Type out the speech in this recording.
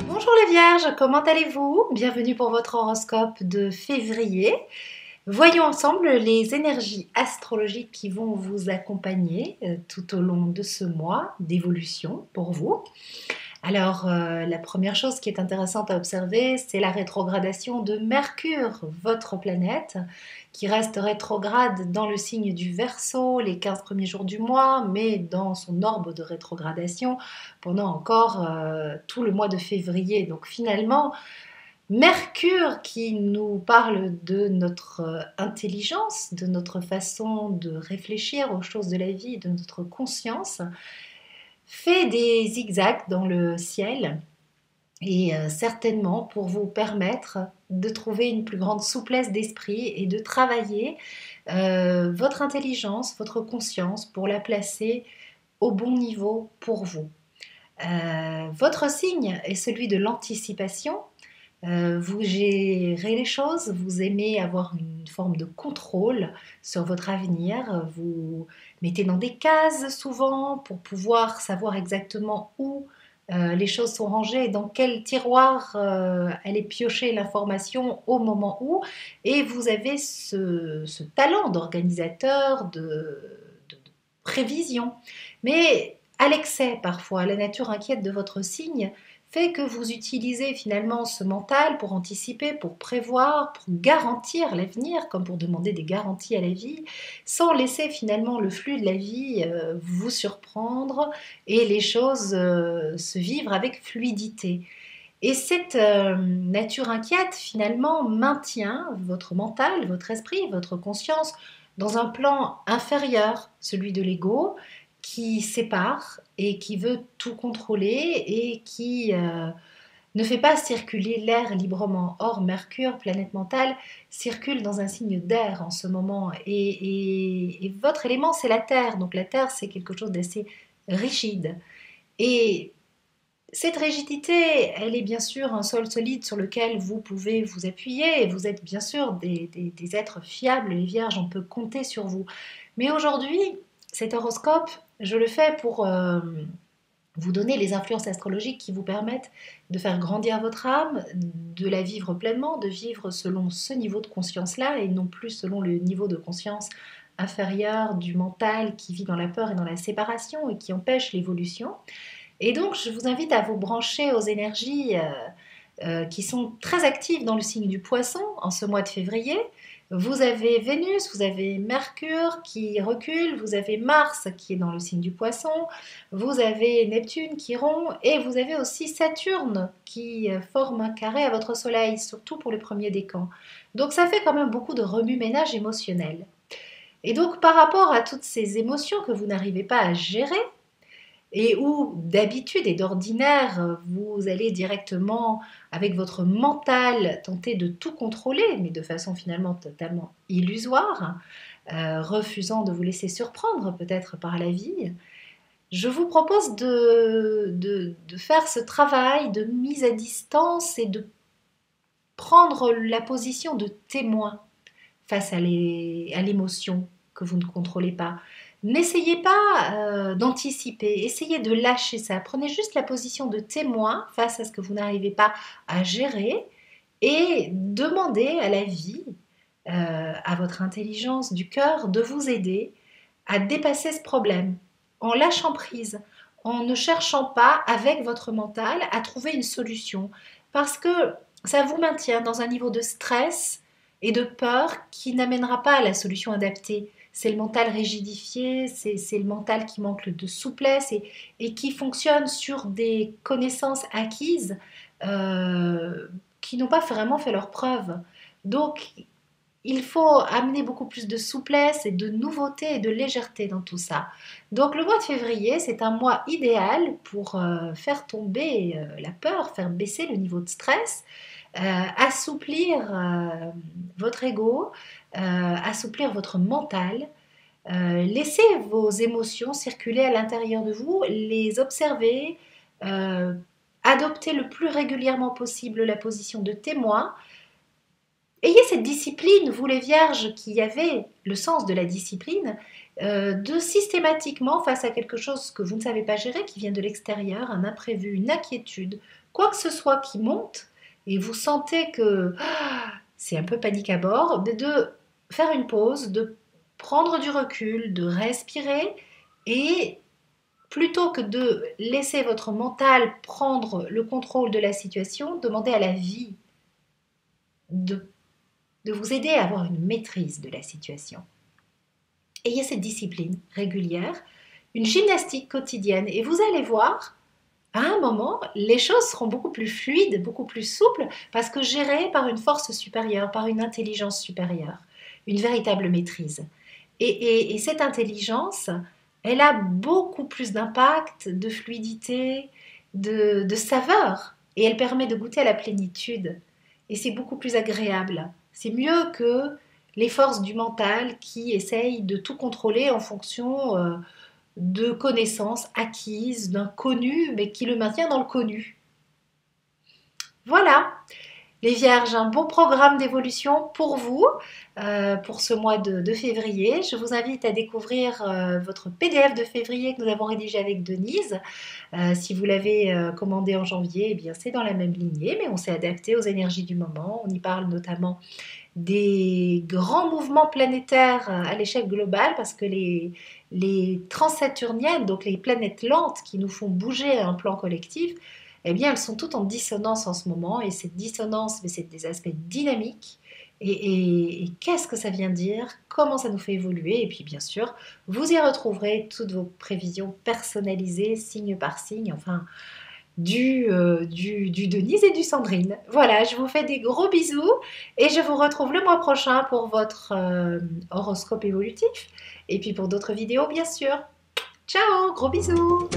Bonjour les Vierges, comment allez-vous? Bienvenue pour votre horoscope de février. Voyons ensemble les énergies astrologiques qui vont vous accompagner tout au long de ce mois d'évolution pour vous. Alors, la première chose qui est intéressante à observer, c'est la rétrogradation de Mercure, votre planète, qui reste rétrograde dans le signe du Verseau les 15 premiers jours du mois, mais dans son orbe de rétrogradation pendant encore tout le mois de février. Donc finalement, Mercure qui nous parle de notre intelligence, de notre façon de réfléchir aux choses de la vie, de notre conscience, fait des zigzags dans le ciel et certainement pour vous permettre de trouver une plus grande souplesse d'esprit et de travailler votre intelligence, votre conscience pour la placer au bon niveau pour vous. Votre signe est celui de l'anticipation. Vous gérez les choses, vous aimez avoir une forme de contrôle sur votre avenir, vous mettez dans des cases souvent pour pouvoir savoir exactement où les choses sont rangées et dans quel tiroir aller piocher l'information au moment où, et vous avez ce talent d'organisateur, de prévision. Mais à l'excès parfois, la nature inquiète de votre signe fait que vous utilisez finalement ce mental pour anticiper, pour prévoir, pour garantir l'avenir, comme pour demander des garanties à la vie, sans laisser finalement le flux de la vie vous surprendre et les choses se vivre avec fluidité. Et cette nature inquiète finalement maintient votre mental, votre esprit, votre conscience dans un plan inférieur, celui de l'ego, qui sépare et qui veut tout contrôler et qui ne fait pas circuler l'air librement. Or, Mercure, planète mentale, circule dans un signe d'air en ce moment. Et votre élément, c'est la Terre. Donc la Terre, c'est quelque chose d'assez rigide. Et cette rigidité, elle est bien sûr un sol solide sur lequel vous pouvez vous appuyer. Et vous êtes bien sûr des êtres fiables, les Vierges, on peut compter sur vous. Mais aujourd'hui, cet horoscope, je le fais pour vous donner les influences astrologiques qui vous permettent de faire grandir votre âme, de la vivre pleinement, de vivre selon ce niveau de conscience-là et non plus selon le niveau de conscience inférieur du mental qui vit dans la peur et dans la séparation et qui empêche l'évolution. Et donc, je vous invite à vous brancher aux énergies qui sont très actives dans le signe du Poisson en ce mois de février. Vous avez Vénus, vous avez Mercure qui recule, vous avez Mars qui est dans le signe du Poisson, vous avez Neptune qui rompt et vous avez aussi Saturne qui forme un carré à votre Soleil, surtout pour le premier décan. Donc ça fait quand même beaucoup de remue-ménage émotionnel. Et donc par rapport à toutes ces émotions que vous n'arrivez pas à gérer, et où d'habitude et d'ordinaire, vous allez directement, avec votre mental, tenter de tout contrôler, mais de façon finalement totalement illusoire, refusant de vous laisser surprendre peut-être par la vie, je vous propose de faire ce travail de mise à distance et de prendre la position de témoin face à l'émotion que vous ne contrôlez pas. N'essayez pas d'anticiper, essayez de lâcher ça. Prenez juste la position de témoin face à ce que vous n'arrivez pas à gérer et demandez à la vie, à votre intelligence du cœur, de vous aider à dépasser ce problème en lâchant prise, en ne cherchant pas avec votre mental à trouver une solution. Parce que ça vous maintient dans un niveau de stress et de peur qui n'amènera pas à la solution adaptée. C'est le mental rigidifié, c'est le mental qui manque de souplesse et qui fonctionne sur des connaissances acquises qui n'ont pas vraiment fait leur preuve. Donc, il faut amener beaucoup plus de souplesse et de nouveauté et de légèreté dans tout ça. Donc le mois de février, c'est un mois idéal pour faire tomber la peur, faire baisser le niveau de stress, assouplir votre ego, assouplir votre mental. Laissez vos émotions circuler à l'intérieur de vous, les observer, adopter le plus régulièrement possible la position de témoin. Ayez cette discipline, vous les vierges qui avez le sens de la discipline, de systématiquement, face à quelque chose que vous ne savez pas gérer, qui vient de l'extérieur, un imprévu, une inquiétude, quoi que ce soit qui monte, et vous sentez que c'est un peu panique à bord, de faire une pause, de prendre du recul, de respirer, et plutôt que de laisser votre mental prendre le contrôle de la situation, demandez à la vie de vous aider à avoir une maîtrise de la situation. Ayez cette discipline régulière, une gymnastique quotidienne, et vous allez voir, à un moment, les choses seront beaucoup plus fluides, beaucoup plus souples, parce que gérées par une force supérieure, par une intelligence supérieure, une véritable maîtrise. Et cette intelligence, elle a beaucoup plus d'impact, de fluidité, de saveur, et elle permet de goûter à la plénitude. Et c'est beaucoup plus agréable. C'est mieux que les forces du mental qui essayent de tout contrôler en fonction de connaissances acquises, d'un connu, mais qui le maintient dans le connu. Voilà, les Vierges, un bon programme d'évolution pour vous, pour ce mois de février. Je vous invite à découvrir votre PDF de février que nous avons rédigé avec Denise. Si vous l'avez commandé en janvier, eh bien c'est dans la même lignée, mais on s'est adapté aux énergies du moment. On y parle notamment des grands mouvements planétaires à l'échelle globale, parce que les transsaturniennes, donc les planètes lentes qui nous font bouger à un plan collectif, eh bien, elles sont toutes en dissonance en ce moment, et cette dissonance, mais c'est des aspects dynamiques. Et qu'est-ce que ça vient dire? Comment ça nous fait évoluer? Et puis, bien sûr, vous y retrouverez toutes vos prévisions personnalisées, signe par signe, enfin, du Denise et du Sandrine. Voilà, je vous fais des gros bisous, et je vous retrouve le mois prochain pour votre horoscope évolutif, et puis pour d'autres vidéos, bien sûr. Ciao, gros bisous!